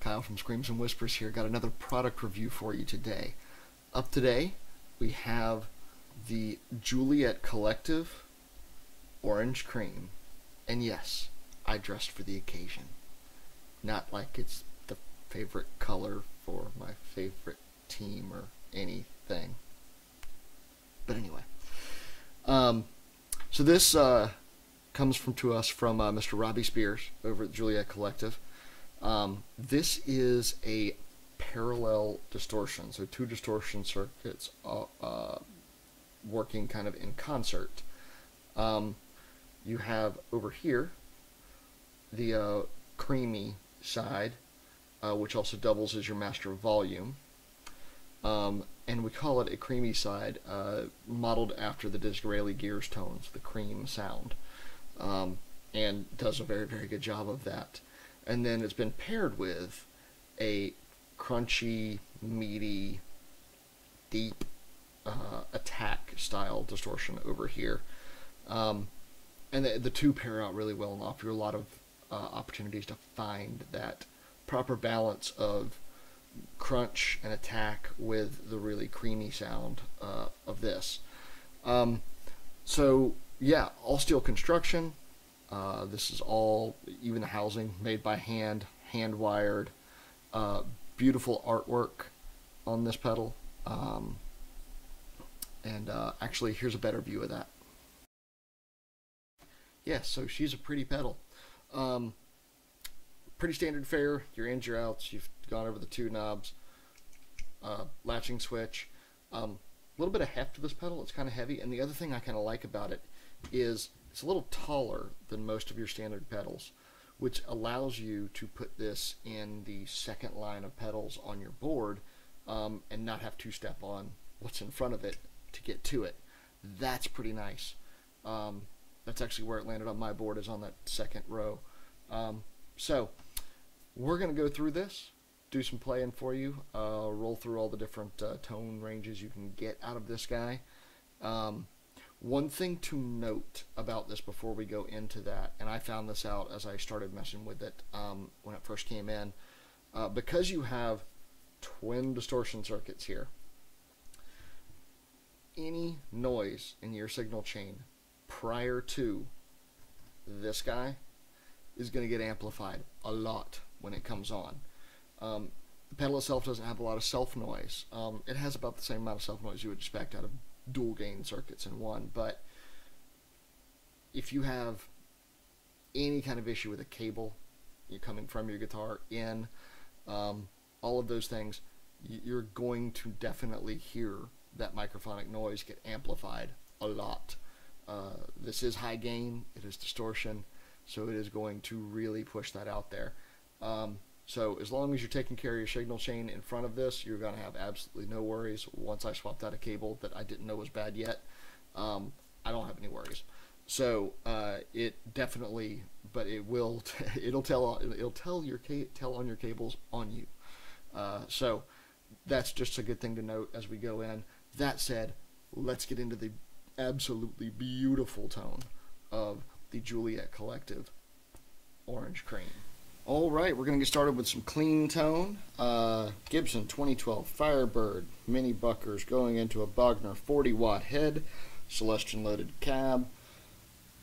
Kyle from Screams and Whispers here. Got another product review for you today. Up today, we have the Juliet Collective Orange Cream. And yes, I dressed for the occasion. Not like it's the favorite color for my favorite team or anything. But anyway. So this comes to us from Mr. Robbie Spears over at Juliet Collective. This is a parallel distortion, so two distortion circuits working kind of in concert. You have over here the creamy side, which also doubles as your master volume. And we call it a creamy side, modeled after the Disraeli Gears tones, the cream sound, and does a very, very good job of that. And then it's been paired with a crunchy, meaty, deep attack style distortion over here. And the two pair out really well and offer you a lot of opportunities to find that proper balance of crunch and attack with the really creamy sound of this. So yeah, all steel construction. This is all, even the housing, made by hand, hand-wired. Beautiful artwork on this pedal. Actually, here's a better view of that. Yeah, so she's a pretty pedal. Pretty standard fare, your ins, your outs, you've gone over the two knobs. Latching switch. A little bit of heft to this pedal, it's kind of heavy, and the other thing I kind of like about it is it's a little taller than most of your standard pedals, which allows you to put this in the second line of pedals on your board and not have to step on what's in front of it to get to it. That's pretty nice. That's actually where it landed on my board, is on that second row. So we're going to go through this, do some playing for you, roll through all the different tone ranges you can get out of this guy. One thing to note about this before we go into that, and I found this out as I started messing with it when it first came in, because you have twin distortion circuits here, any noise in your signal chain prior to this guy is going to get amplified a lot when it comes on. The pedal itself doesn't have a lot of self noise. It has about the same amount of self noise you would expect out of dual gain circuits in one, but if you have any kind of issue with a cable you're coming from your guitar in, all of those things, you're going to definitely hear that microphonic noise get amplified a lot. This is high gain, it is distortion, so it is going to really push that out there. So as long as you're taking care of your signal chain in front of this, you're going to have absolutely no worries. Once I swapped out a cable that I didn't know was bad yet, I don't have any worries. So it definitely, but it will, it'll tell on your cables on you. So that's just a good thing to note as we go in. That said, let's get into the absolutely beautiful tone of the Juliet Collective Orange Cream. Alright, we're going to get started with some clean tone. Gibson 2012 Firebird mini buckers going into a Bogner 40-watt head, Celestion loaded cab.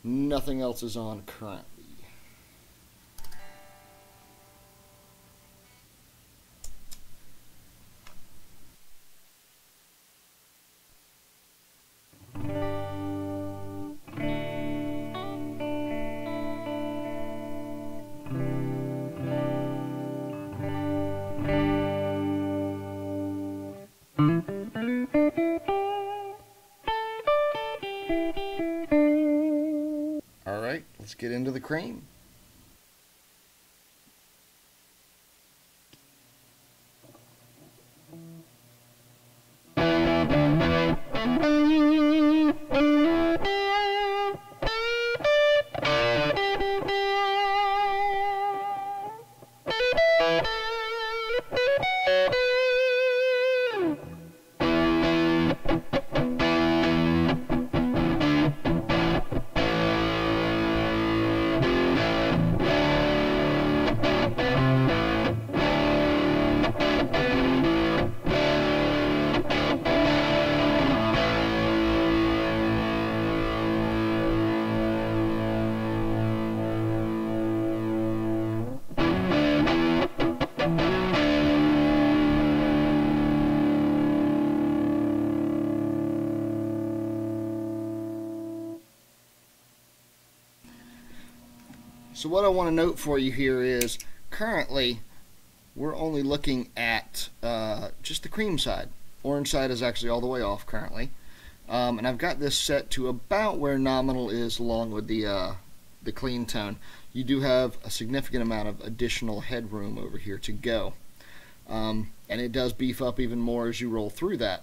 Nothing else is on currently. Alright, let's get into the cream. So what I want to note for you here is currently we're only looking at just the cream side. Orange side is actually all the way off currently. And I've got this set to about where nominal is along with the clean tone. You do have a significant amount of additional headroom over here to go. And it does beef up even more as you roll through that.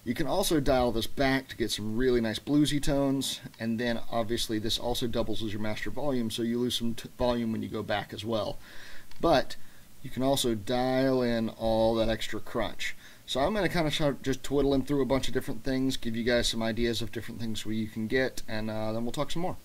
You can also dial this back to get some really nice bluesy tones, and then obviously this also doubles as your master volume, so you lose some volume when you go back as well. But you can also dial in all that extra crunch. So I'm going to kind of just twiddling through a bunch of different things, give you guys some ideas of different things where you can get, and then we'll talk some more.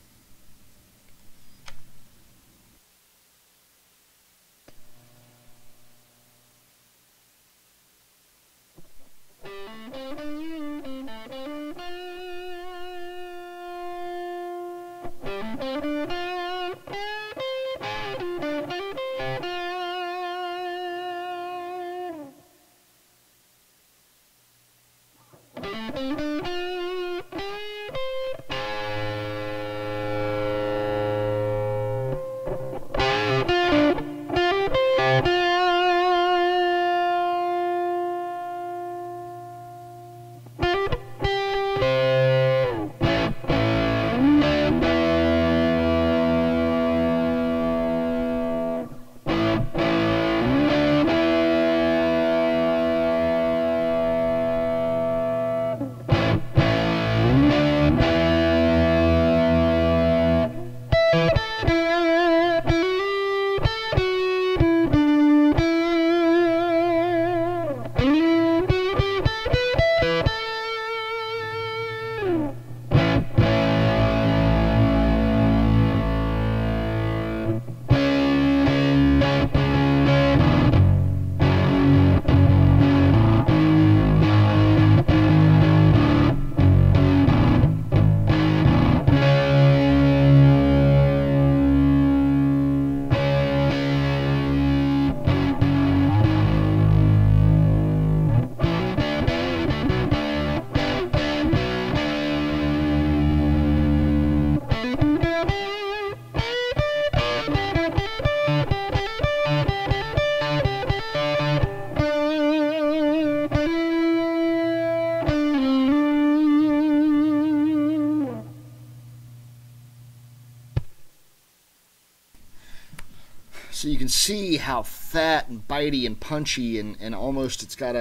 So you can see how fat and bitey and punchy and almost it's got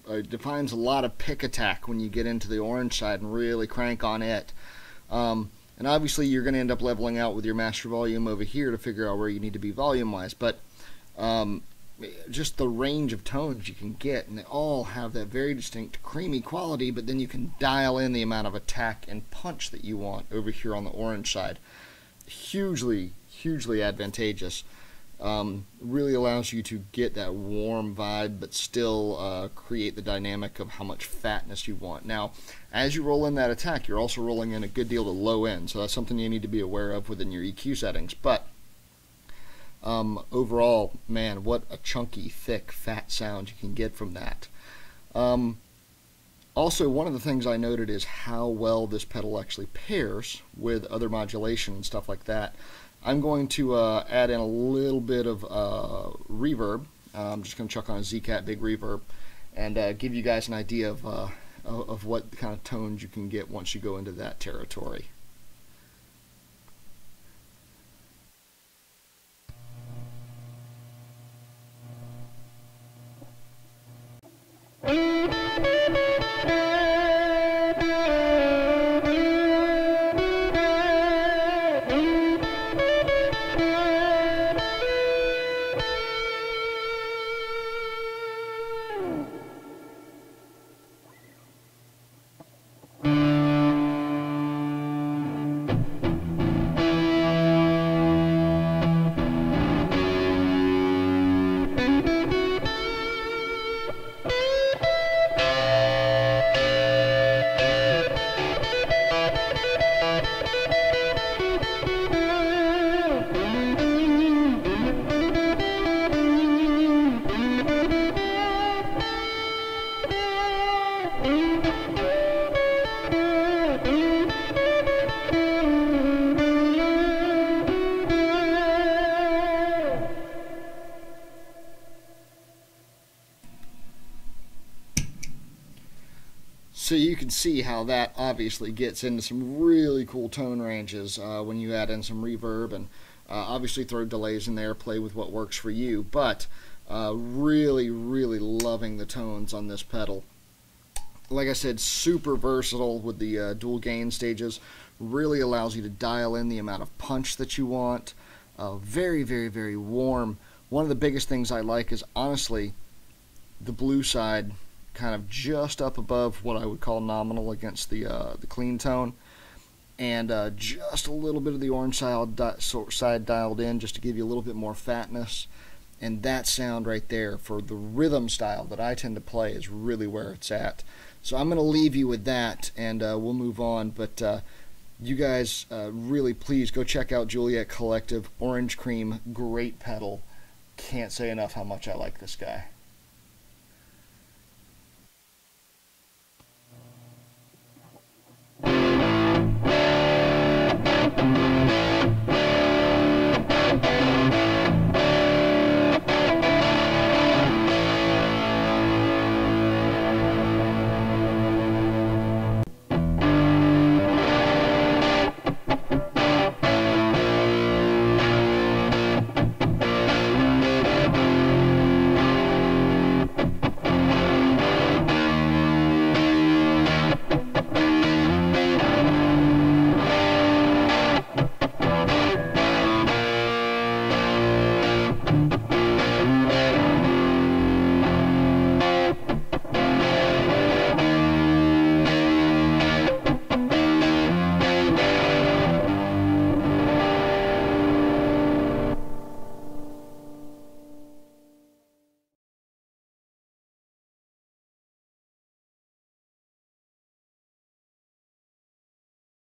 it defines a lot of pick attack when you get into the orange side and really crank on it. And obviously you're going to end up leveling out with your master volume over here to figure out where you need to be volume wise, but just the range of tones you can get, and they all have that very distinct creamy quality, but then you can dial in the amount of attack and punch that you want over here on the orange side. Hugely advantageous. Really allows you to get that warm vibe but still create the dynamic of how much fatness you want. Now as you roll in that attack, you're also rolling in a good deal to low end, so that's something you need to be aware of within your EQ settings. But overall, man, what a chunky, thick, fat sound you can get from that. Also, one of the things I noted is how well this pedal actually pairs with other modulation and stuff like that. I'm going to add in a little bit of reverb. I'm just going to chuck on a Zcat big reverb and give you guys an idea of what kind of tones you can get once you go into that territory. So you can see how that obviously gets into some really cool tone ranges when you add in some reverb, and obviously throw delays in there, play with what works for you. But really, really loving the tones on this pedal. Like I said, super versatile with the dual gain stages. Really allows you to dial in the amount of punch that you want. Very, very, very warm. One of the biggest things I like is honestly the blue side kind of just up above what I would call nominal against the clean tone, and just a little bit of the orange side dialed in just to give you a little bit more fatness. And that sound right there for the rhythm style that I tend to play is really where it's at. So I'm going to leave you with that, and we'll move on. But you guys really please go check out Juliet Collective Orange Cream. Great pedal. Can't say enough how much I like this guy.